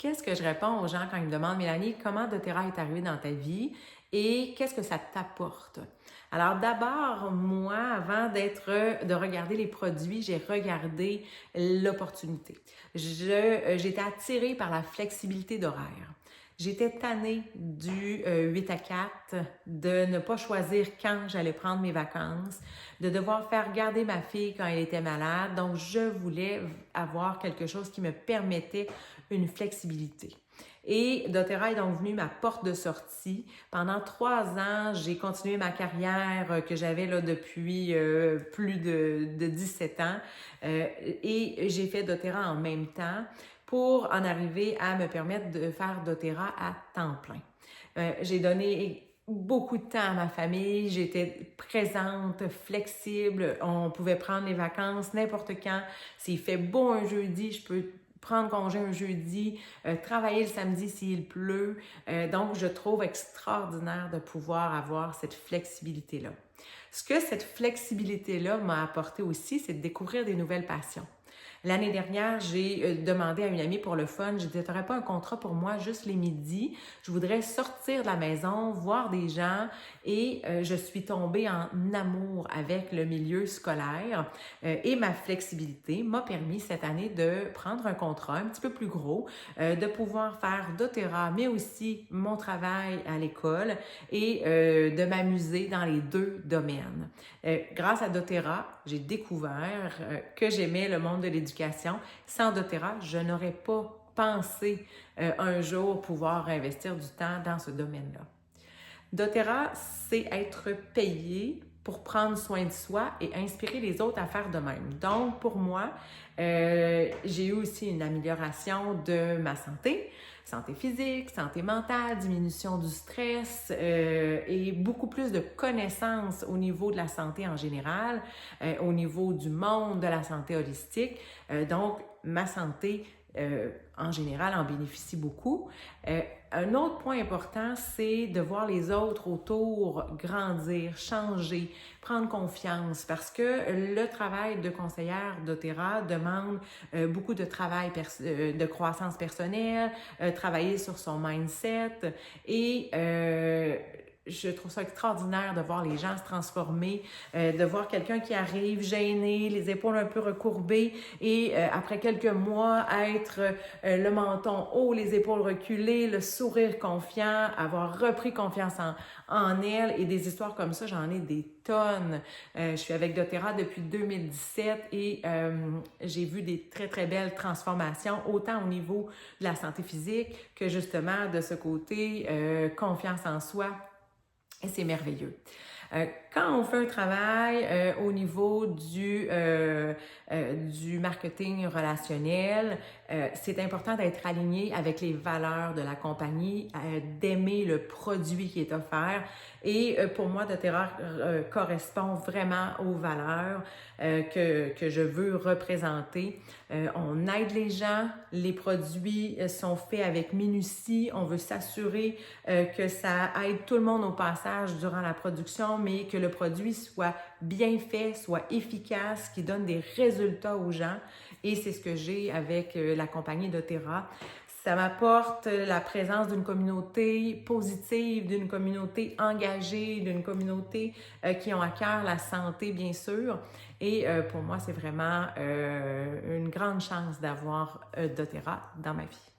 qu'est-ce que je réponds aux gens quand ils me demandent, Mélanie, comment doTERRA est arrivé dans ta vie et qu'est-ce que ça t'apporte? Alors d'abord, moi, avant de regarder les produits, j'ai regardé l'opportunité. J'étais attirée par la flexibilité d'horaire. J'étais tannée du 8 à 4, de ne pas choisir quand j'allais prendre mes vacances, de devoir faire garder ma fille quand elle était malade. Donc, je voulais avoir quelque chose qui me permettait une flexibilité. Et doTERRA est donc venu ma porte de sortie. Pendant 3 ans, j'ai continué ma carrière que j'avais là depuis plus de 17 ans et j'ai fait doTERRA en même temps pour en arriver à me permettre de faire doTERRA à temps plein. J'ai donné beaucoup de temps à ma famille, j'étais présente, flexible, on pouvait prendre les vacances n'importe quand. S'il fait beau un jeudi, je peux prendre congé un jeudi, travailler le samedi s'il pleut. Donc, je trouve extraordinaire de pouvoir avoir cette flexibilité-là. Ce que cette flexibilité-là m'a apporté aussi, c'est de découvrir des nouvelles passions. L'année dernière, j'ai demandé à une amie pour le fun, je disais, t'aurais pas un contrat pour moi juste les midis? Je voudrais sortir de la maison, voir des gens et je suis tombée en amour avec le milieu scolaire et ma flexibilité m'a permis cette année de prendre un contrat un petit peu plus gros, de pouvoir faire doTERRA, mais aussi mon travail à l'école et de m'amuser dans les deux domaines. Grâce à doTERRA, j'ai découvert que j'aimais le monde de l'éducation. Sans doTERRA, je n'aurais pas pensé un jour pouvoir investir du temps dans ce domaine-là. doTERRA, c'est être payé pour prendre soin de soi et inspirer les autres à faire de même. Donc, pour moi, j'ai eu aussi une amélioration de ma santé physique, santé mentale, diminution du stress et beaucoup plus de connaissances au niveau de la santé en général, au niveau du monde de la santé holistique. Donc, ma santé en général en bénéficie beaucoup. Un autre point important, c'est de voir les autres autour grandir, changer, prendre confiance parce que le travail de conseillère doTERRA demande beaucoup de travail, de croissance personnelle, travailler sur son mindset et je trouve ça extraordinaire de voir les gens se transformer, de voir quelqu'un qui arrive gêné, les épaules un peu recourbées et après quelques mois être le menton haut, les épaules reculées, le sourire confiant, avoir repris confiance en elle et des histoires comme ça, j'en ai des tonnes. Je suis avec doTERRA depuis 2017 et j'ai vu des très très belles transformations, autant au niveau de la santé physique que justement de ce côté confiance en soi. Et c'est merveilleux. Quand on fait un travail au niveau du marketing relationnel, c'est important d'être aligné avec les valeurs de la compagnie, d'aimer le produit qui est offert. Et pour moi, doTERRA correspond vraiment aux valeurs que je veux représenter. On aide les gens, les produits sont faits avec minutie, on veut s'assurer que ça aide tout le monde au passage durant la production, mais que le produit soit bien fait, soit efficace, qui donne des résultats aux gens. Et c'est ce que j'ai avec la compagnie doTERRA. Ça m'apporte la présence d'une communauté positive, d'une communauté engagée, d'une communauté qui ont à cœur la santé, bien sûr. Et pour moi, c'est vraiment une grande chance d'avoir doTERRA dans ma vie.